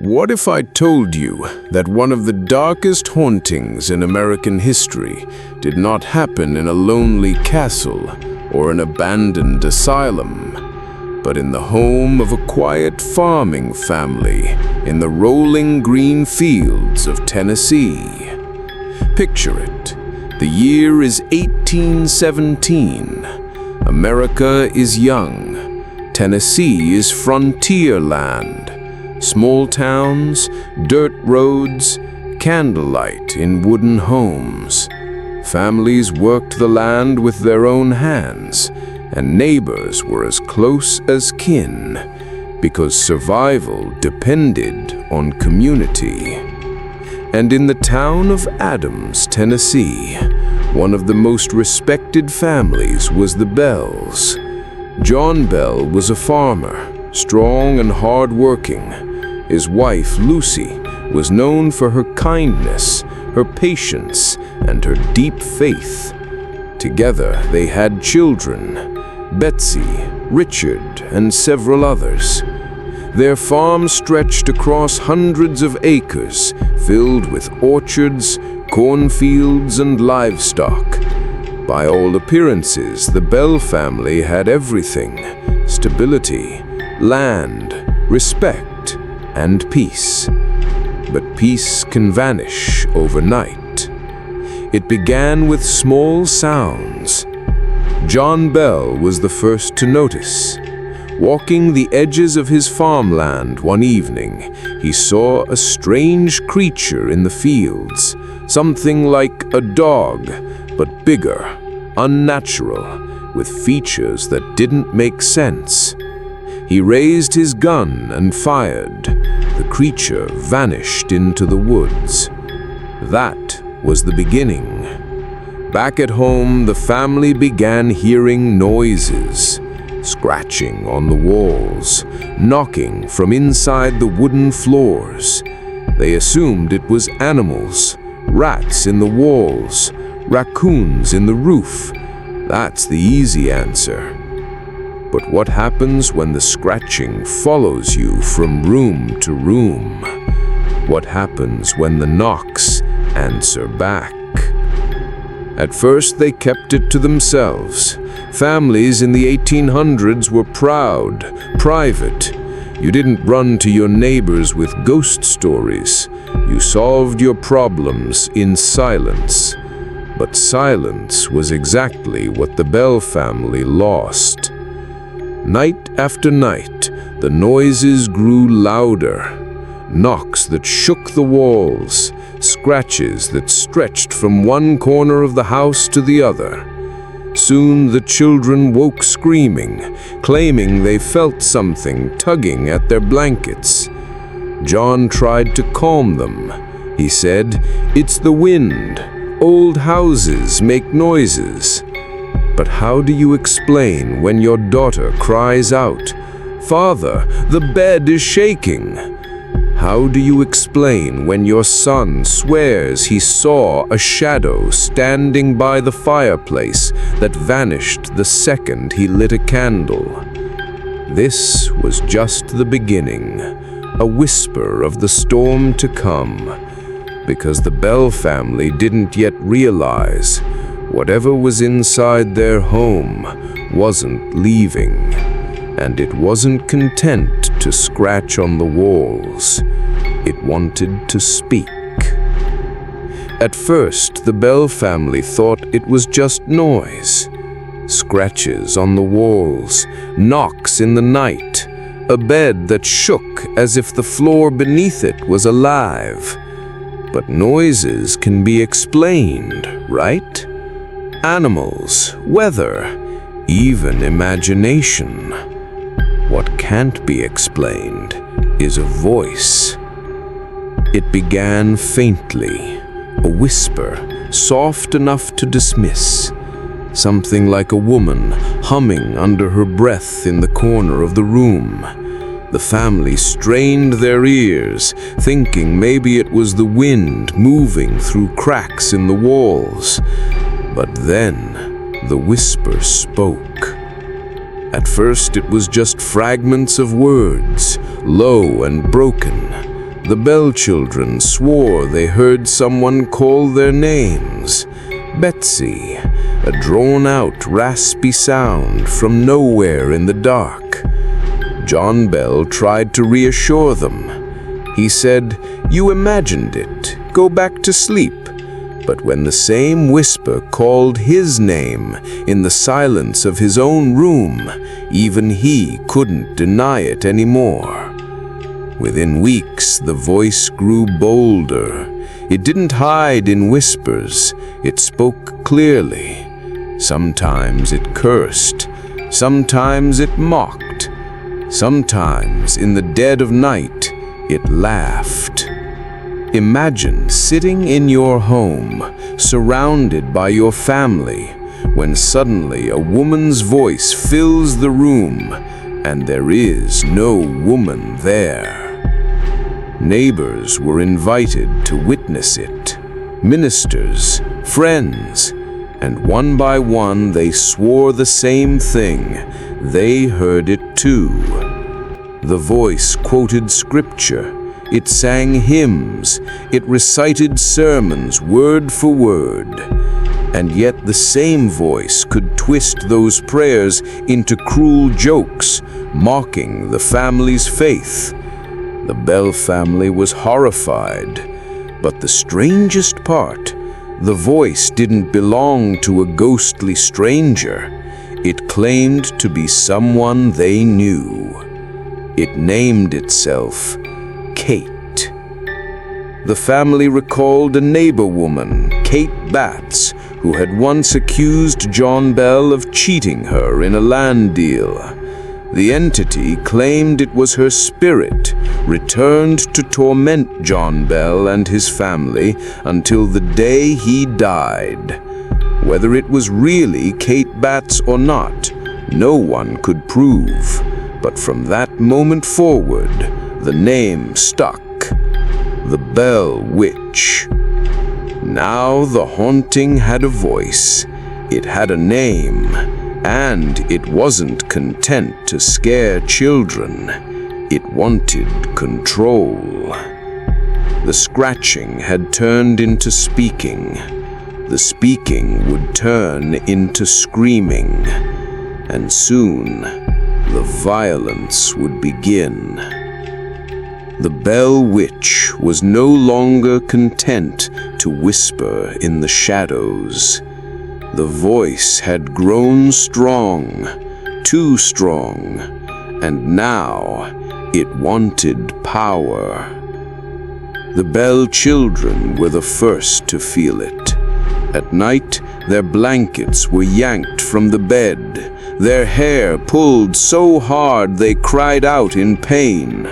What if I told you that one of the darkest hauntings in American history did not happen in a lonely castle or an abandoned asylum, but in the home of a quiet farming family in the rolling green fields of Tennessee? Picture it. The year is 1817. America is young. Tennessee is frontier land. Small towns, dirt roads, candlelight in wooden homes. Families worked the land with their own hands, and neighbors were as close as kin, because survival depended on community. And in the town of Adams, Tennessee, one of the most respected families was the Bells. John Bell was a farmer, strong and hard-working. His wife, Lucy, was known for her kindness, her patience, and her deep faith. Together, they had children, Betsy, Richard, and several others. Their farm stretched across hundreds of acres, filled with orchards, cornfields, and livestock. By all appearances, the Bell family had everything: stability, land, respect, and peace. But peace can vanish overnight. It began with small sounds. John Bell was the first to notice. Walking the edges of his farmland one evening, he saw a strange creature in the fields, something like a dog, but bigger, unnatural, with features that didn't make sense. He raised his gun and fired. The creature vanished into the woods. That was the beginning. Back at home, the family began hearing noises, scratching on the walls, knocking from inside the wooden floors. They assumed it was animals, rats in the walls, raccoons in the roof. That's the easy answer. But what happens when the scratching follows you from room to room? What happens when the knocks answer back? At first, they kept it to themselves. Families in the 1800s were proud, private. You didn't run to your neighbors with ghost stories. You solved your problems in silence. But silence was exactly what the Bell family lost. Night after night, the noises grew louder. Knocks that shook the walls, scratches that stretched from one corner of the house to the other. Soon the children woke screaming, claiming they felt something tugging at their blankets. John tried to calm them. He said, "It's the wind. Old houses make noises." But how do you explain when your daughter cries out, "Father, the bed is shaking"? How do you explain when your son swears he saw a shadow standing by the fireplace that vanished the second he lit a candle? This was just the beginning, a whisper of the storm to come, because the Bell family didn't yet realize whatever was inside their home wasn't leaving, and it wasn't content to scratch on the walls. It wanted to speak. At first, the Bell family thought it was just noise. Scratches on the walls, knocks in the night, a bed that shook as if the floor beneath it was alive. But noises can be explained, right? Animals, weather, even imagination. What can't be explained is a voice. It began faintly, a whisper, soft enough to dismiss. Something like a woman humming under her breath in the corner of the room. The family strained their ears, thinking maybe it was the wind moving through cracks in the walls. But then, the whisper spoke. At first, it was just fragments of words, low and broken. The Bell children swore they heard someone call their names. Betsy, a drawn-out, raspy sound from nowhere in the dark. John Bell tried to reassure them. He said, "You imagined it. Go back to sleep." But when the same whisper called his name in the silence of his own room, even he couldn't deny it anymore. Within weeks, the voice grew bolder. It didn't hide in whispers. It spoke clearly. Sometimes it cursed. Sometimes it mocked. Sometimes, in the dead of night, it laughed. Imagine sitting in your home, surrounded by your family, when suddenly a woman's voice fills the room, and there is no woman there. Neighbors were invited to witness it, ministers, friends, and one by one they swore the same thing. They heard it too. The voice quoted scripture. It sang hymns. It recited sermons word for word. And yet the same voice could twist those prayers into cruel jokes, mocking the family's faith. The Bell family was horrified. But the strangest part, the voice didn't belong to a ghostly stranger. It claimed to be someone they knew. It named itself Kate. The family recalled a neighbor woman, Kate Batts, who had once accused John Bell of cheating her in a land deal. The entity claimed it was her spirit, returned to torment John Bell and his family until the day he died. Whether it was really Kate Batts or not, no one could prove. But from that moment forward, the name stuck. The Bell Witch. Now the haunting had a voice. It had a name. And it wasn't content to scare children. It wanted control. The scratching had turned into speaking. The speaking would turn into screaming. And soon, the violence would begin. The Bell Witch was no longer content to whisper in the shadows. The voice had grown strong, too strong, and now it wanted power. The Bell children were the first to feel it. At night, their blankets were yanked from the bed, their hair pulled so hard they cried out in pain.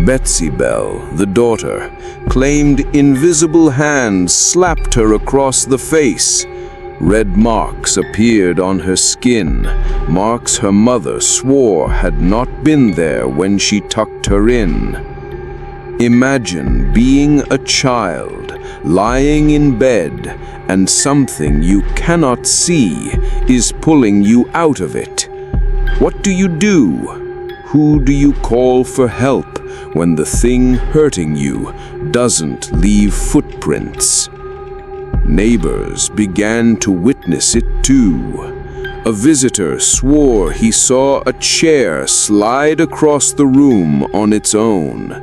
Betsy Bell, the daughter, claimed invisible hands slapped her across the face. Red marks appeared on her skin, marks her mother swore had not been there when she tucked her in. Imagine being a child, lying in bed, and something you cannot see is pulling you out of it. What do you do? Who do you call for help when the thing hurting you doesn't leave footprints? Neighbors began to witness it too. A visitor swore he saw a chair slide across the room on its own.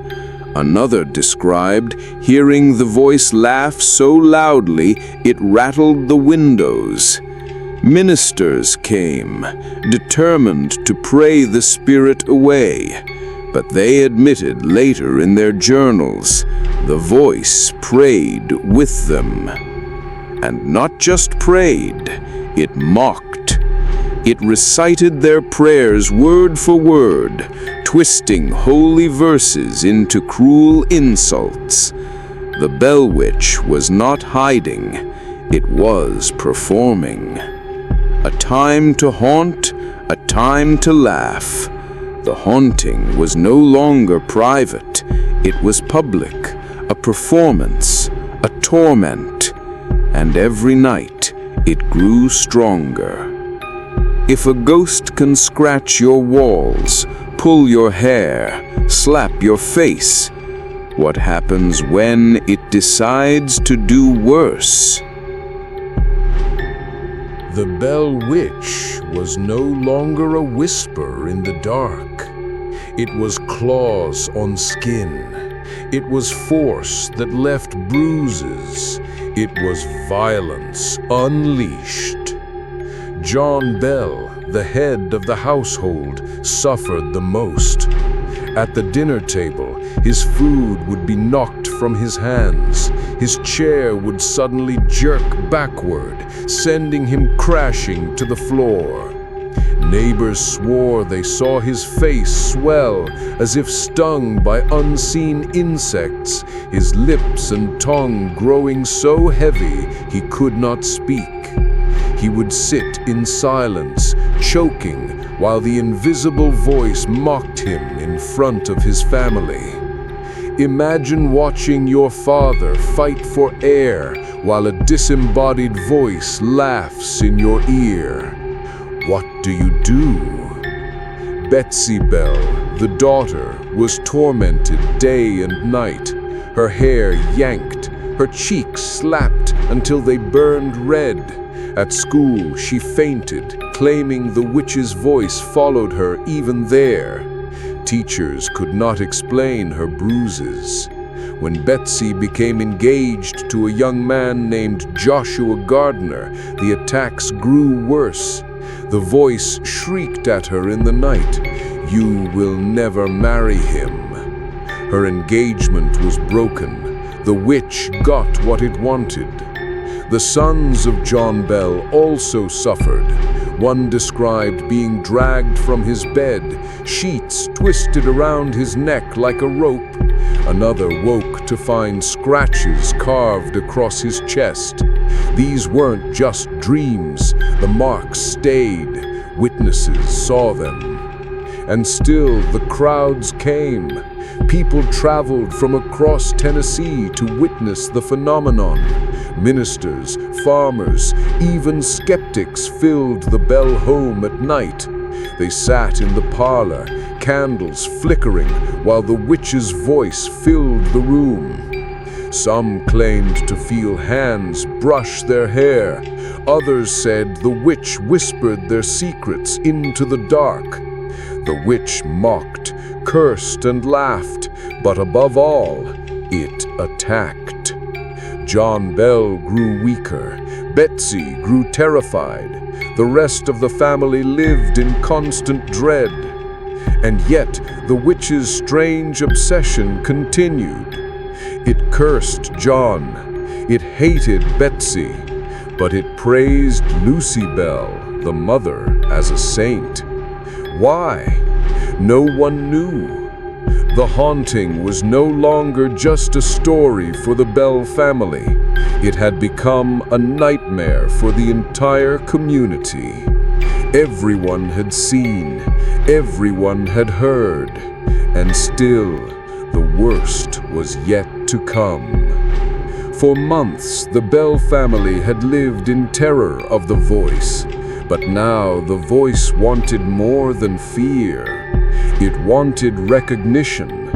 Another described hearing the voice laugh so loudly it rattled the windows. Ministers came, determined to pray the spirit away, but they admitted later in their journals the voice prayed with them. And not just prayed, it mocked. It recited their prayers word for word, twisting holy verses into cruel insults. The Bell Witch was not hiding, it was performing. A time to haunt, a time to laugh. The haunting was no longer private, it was public, a performance, a torment. And every night it grew stronger. If a ghost can scratch your walls, pull your hair, slap your face, What happens when it decides to do worse? The Bell Witch was no longer a whisper in the dark. It was claws on skin. It was force that left bruises. It was violence unleashed. John Bell, the head of the household, suffered the most. At the dinner table, his food would be knocked from his hands. His chair would suddenly jerk backward, sending him crashing to the floor. Neighbors swore they saw his face swell as if stung by unseen insects, his lips and tongue growing so heavy he could not speak. He would sit in silence, choking, while the invisible voice mocked him in front of his family. Imagine watching your father fight for air while a disembodied voice laughs in your ear. What do you do? Betsy Bell, the daughter, was tormented day and night. Her hair yanked, her cheeks slapped until they burned red. At school, she fainted, claiming the witch's voice followed her even there. Teachers could not explain her bruises. When Betsy became engaged to a young man named Joshua Gardner, the attacks grew worse. The voice shrieked at her in the night, "You will never marry him." Her engagement was broken. The witch got what it wanted. The sons of John Bell also suffered. One described being dragged from his bed, sheets twisted around his neck like a rope. Another woke to find scratches carved across his chest. These weren't just dreams. The marks stayed. Witnesses saw them. And still the crowds came. People traveled from across Tennessee to witness the phenomenon. Ministers, farmers, even skeptics filled the Bell home at night. They sat in the parlor, candles flickering, while the witch's voice filled the room. Some claimed to feel hands brush their hair. Others said the witch whispered their secrets into the dark. The witch mocked, cursed, and laughed, but above all, it attacked. John Bell grew weaker. Betsy grew terrified. The rest of the family lived in constant dread. And yet, the witch's strange obsession continued. It cursed John. It hated Betsy. But it praised Lucy Bell, the mother, as a saint. Why? No one knew. The haunting was no longer just a story for the Bell family. It had become a nightmare for the entire community. Everyone had seen, everyone had heard, and still the worst was yet to come. For months, the Bell family had lived in terror of the voice, but now the voice wanted more than fear. It wanted recognition.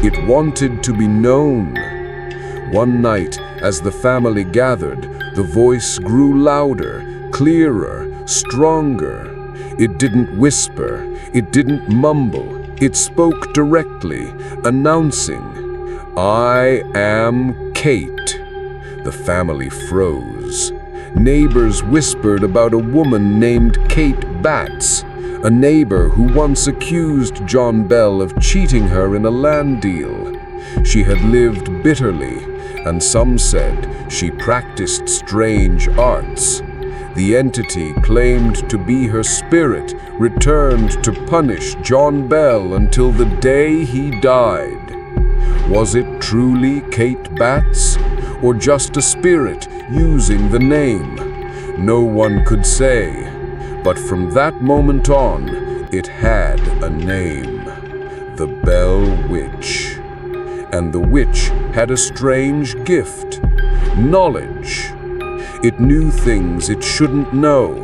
It wanted to be known. One night, as the family gathered, the voice grew louder, clearer, stronger. It didn't whisper. It didn't mumble. It spoke directly, announcing, "I am Kate." The family froze. Neighbors whispered about a woman named Kate Batts, a neighbor who once accused John Bell of cheating her in a land deal. She had lived bitterly, and some said she practiced strange arts. The entity claimed to be her spirit returned to punish John Bell until the day he died. Was it truly Kate Batts, or just a spirit using the name? No one could say. But from that moment on, it had a name, the Bell Witch. And the witch had a strange gift, knowledge. It knew things it shouldn't know,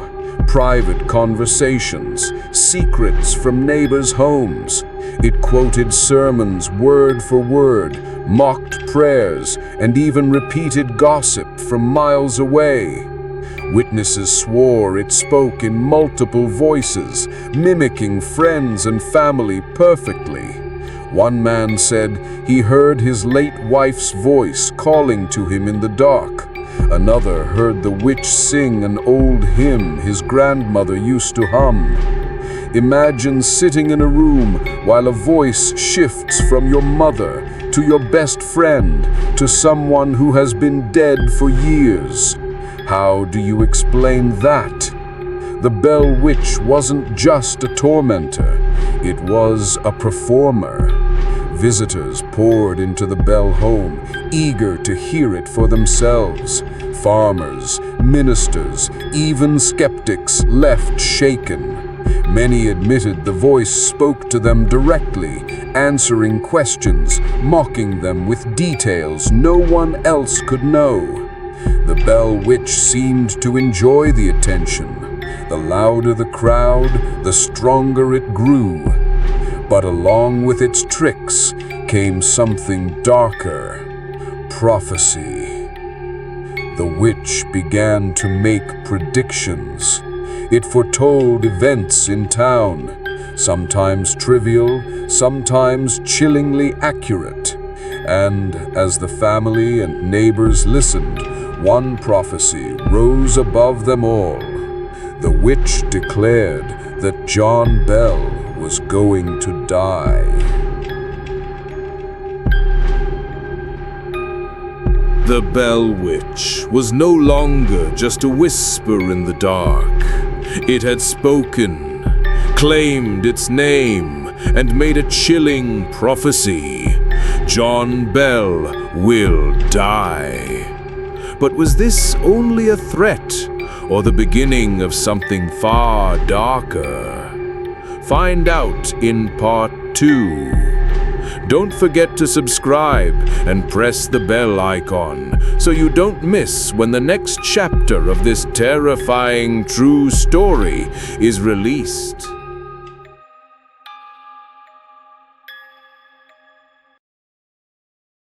private conversations, secrets from neighbors' homes. It quoted sermons word for word, mocked prayers, and even repeated gossip from miles away. Witnesses swore it spoke in multiple voices, mimicking friends and family perfectly. One man said he heard his late wife's voice calling to him in the dark. Another heard the witch sing an old hymn his grandmother used to hum. Imagine sitting in a room while a voice shifts from your mother to your best friend to someone who has been dead for years. How do you explain that? The Bell Witch wasn't just a tormentor, it was a performer. Visitors poured into the Bell home, eager to hear it for themselves. Farmers, ministers, even skeptics left shaken. Many admitted the voice spoke to them directly, answering questions, mocking them with details no one else could know. The Bell Witch seemed to enjoy the attention. The louder the crowd, the stronger it grew. But along with its tricks came something darker: prophecy. The witch began to make predictions. It foretold events in town, sometimes trivial, sometimes chillingly accurate. And as the family and neighbors listened, one prophecy rose above them all. The witch declared that John Bell was going to die. The Bell Witch was no longer just a whisper in the dark. It had spoken, claimed its name, and made a chilling prophecy. John Bell will die. But was this only a threat, or the beginning of something far darker? Find out in part 2. Don't forget to subscribe and press the bell icon so you don't miss when the next chapter of this terrifying true story is released.